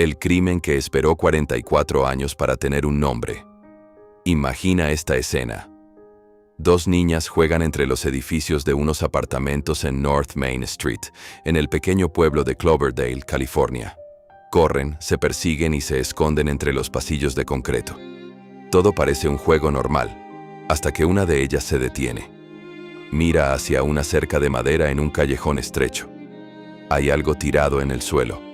El crimen que esperó 44 años para tener un nombre. Imagina esta escena. Dos niñas juegan entre los edificios de unos apartamentos en North Main Street, en el pequeño pueblo de Cloverdale, California. Corren, se persiguen y se esconden entre los pasillos de concreto. Todo parece un juego normal, hasta que una de ellas se detiene. Mira hacia una cerca de madera en un callejón estrecho. Hay algo tirado en el suelo.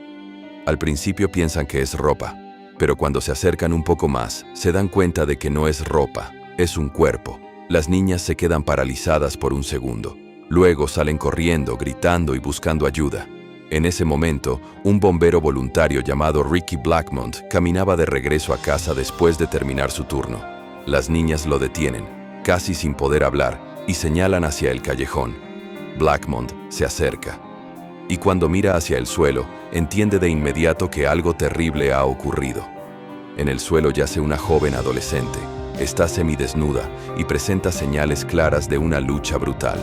Al principio piensan que es ropa, pero cuando se acercan un poco más, se dan cuenta de que no es ropa, es un cuerpo. Las niñas se quedan paralizadas por un segundo. Luego salen corriendo, gritando y buscando ayuda. En ese momento, un bombero voluntario llamado Ricky Blackmont caminaba de regreso a casa después de terminar su turno. Las niñas lo detienen, casi sin poder hablar, y señalan hacia el callejón. Blackmont se acerca. Y cuando mira hacia el suelo, entiende de inmediato que algo terrible ha ocurrido. En el suelo yace una joven adolescente. Está semidesnuda y presenta señales claras de una lucha brutal.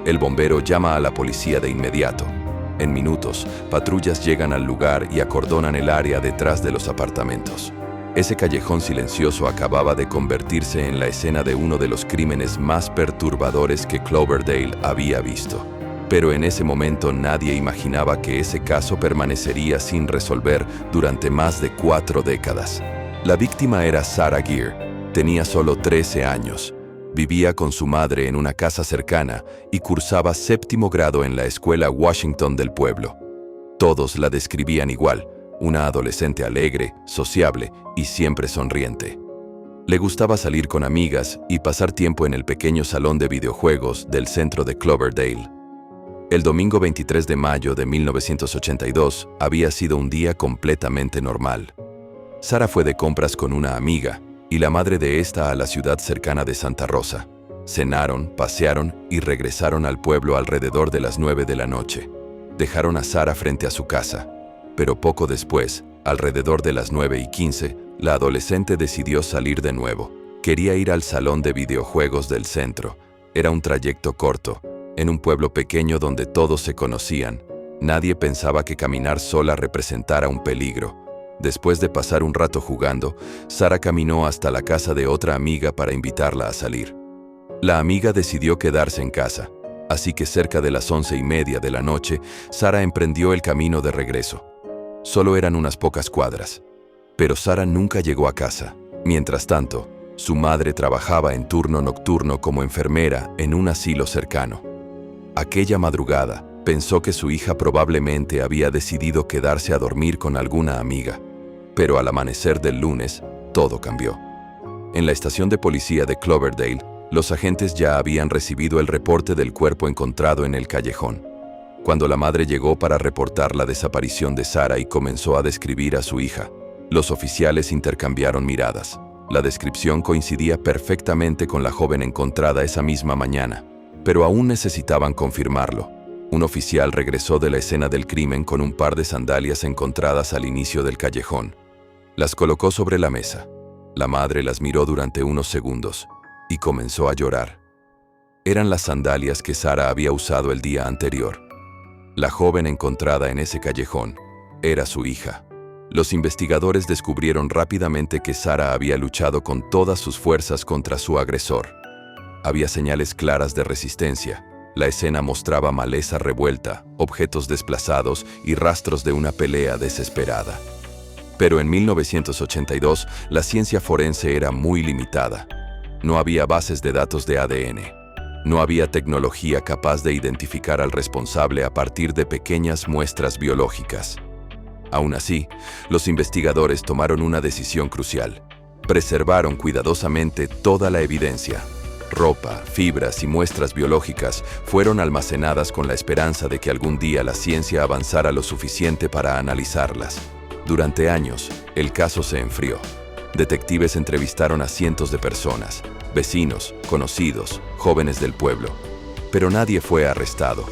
El bombero llama a la policía de inmediato. En minutos, patrullas llegan al lugar y acordonan el área detrás de los apartamentos. Ese callejón silencioso acababa de convertirse en la escena de uno de los crímenes más perturbadores que Cloverdale había visto. Pero en ese momento nadie imaginaba que ese caso permanecería sin resolver durante más de 4 décadas. La víctima era Sarah Gear. Tenía solo 13 años. Vivía con su madre en una casa cercana y cursaba 7º grado en la escuela Washington del pueblo. Todos la describían igual, una adolescente alegre, sociable y siempre sonriente. Le gustaba salir con amigas y pasar tiempo en el pequeño salón de videojuegos del centro de Cloverdale. El domingo 23 de mayo de 1982 había sido un día completamente normal. Sarah fue de compras con una amiga y la madre de esta a la ciudad cercana de Santa Rosa. Cenaron, pasearon y regresaron al pueblo alrededor de las 9 de la noche. Dejaron a Sarah frente a su casa, pero poco después, alrededor de las 9:15, la adolescente decidió salir de nuevo. Quería ir al salón de videojuegos del centro. Era un trayecto corto. En un pueblo pequeño donde todos se conocían, nadie pensaba que caminar sola representara un peligro. Después de pasar un rato jugando, Sarah caminó hasta la casa de otra amiga para invitarla a salir. La amiga decidió quedarse en casa, así que cerca de las 11:30 de la noche, Sarah emprendió el camino de regreso. Solo eran unas pocas cuadras, pero Sarah nunca llegó a casa. Mientras tanto, su madre trabajaba en turno nocturno como enfermera en un asilo cercano. Aquella madrugada, pensó que su hija probablemente había decidido quedarse a dormir con alguna amiga. Pero al amanecer del lunes, todo cambió. En la estación de policía de Cloverdale, los agentes ya habían recibido el reporte del cuerpo encontrado en el callejón. Cuando la madre llegó para reportar la desaparición de Sarah y comenzó a describir a su hija, los oficiales intercambiaron miradas. La descripción coincidía perfectamente con la joven encontrada esa misma mañana, pero aún necesitaban confirmarlo. Un oficial regresó de la escena del crimen con un par de sandalias encontradas al inicio del callejón. Las colocó sobre la mesa. La madre las miró durante unos segundos y comenzó a llorar. Eran las sandalias que Sarah había usado el día anterior. La joven encontrada en ese callejón era su hija. Los investigadores descubrieron rápidamente que Sarah había luchado con todas sus fuerzas contra su agresor. Había señales claras de resistencia. La escena mostraba maleza revuelta, objetos desplazados y rastros de una pelea desesperada. Pero en 1982, la ciencia forense era muy limitada. No había bases de datos de ADN. No había tecnología capaz de identificar al responsable a partir de pequeñas muestras biológicas. Aún así, los investigadores tomaron una decisión crucial. Preservaron cuidadosamente toda la evidencia. Ropa, fibras y muestras biológicas fueron almacenadas con la esperanza de que algún día la ciencia avanzara lo suficiente para analizarlas. Durante años, el caso se enfrió. Detectives entrevistaron a cientos de personas, vecinos, conocidos, jóvenes del pueblo, pero nadie fue arrestado.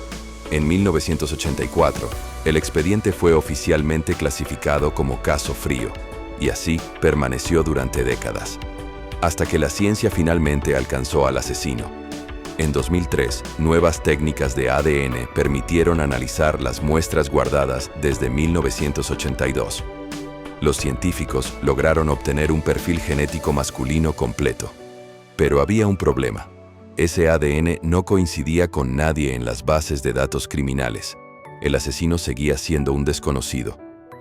En 1984, el expediente fue oficialmente clasificado como caso frío, y así permaneció durante décadas, hasta que la ciencia finalmente alcanzó al asesino. En 2003, nuevas técnicas de ADN permitieron analizar las muestras guardadas desde 1982. Los científicos lograron obtener un perfil genético masculino completo. Pero había un problema. Ese ADN no coincidía con nadie en las bases de datos criminales. El asesino seguía siendo un desconocido.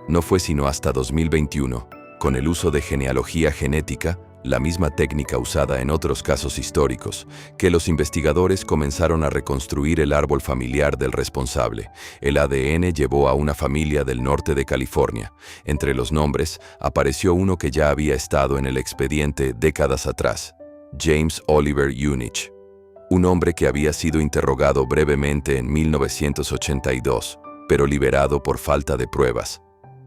No fue sino hasta 2021, con el uso de genealogía genética, la misma técnica usada en otros casos históricos, que los investigadores comenzaron a reconstruir el árbol familiar del responsable. El ADN llevó a una familia del norte de California. Entre los nombres, apareció uno que ya había estado en el expediente décadas atrás: James Oliver Unich, un hombre que había sido interrogado brevemente en 1982, pero liberado por falta de pruebas.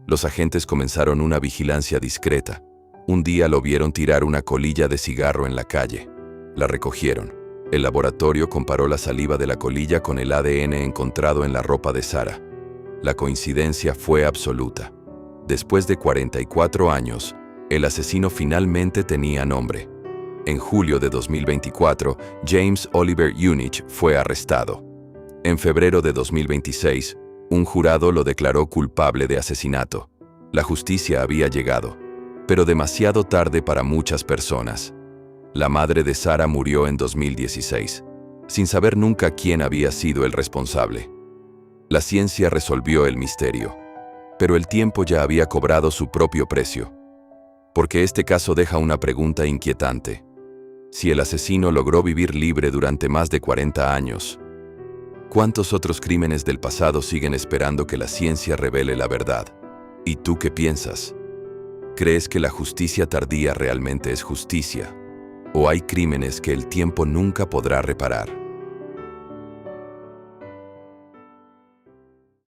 Los agentes comenzaron una vigilancia discreta. Un día lo vieron tirar una colilla de cigarro en la calle. La recogieron. El laboratorio comparó la saliva de la colilla con el ADN encontrado en la ropa de Sarah. La coincidencia fue absoluta. Después de 44 años, el asesino finalmente tenía nombre. En julio de 2024, James Oliver Unich fue arrestado. En febrero de 2026, un jurado lo declaró culpable de asesinato. La justicia había llegado, pero demasiado tarde para muchas personas. La madre de Sarah murió en 2016, sin saber nunca quién había sido el responsable. La ciencia resolvió el misterio, pero el tiempo ya había cobrado su propio precio. Porque este caso deja una pregunta inquietante. Si el asesino logró vivir libre durante más de 40 años, ¿cuántos otros crímenes del pasado siguen esperando que la ciencia revele la verdad? ¿Y tú qué piensas? ¿Crees que la justicia tardía realmente es justicia? ¿O hay crímenes que el tiempo nunca podrá reparar?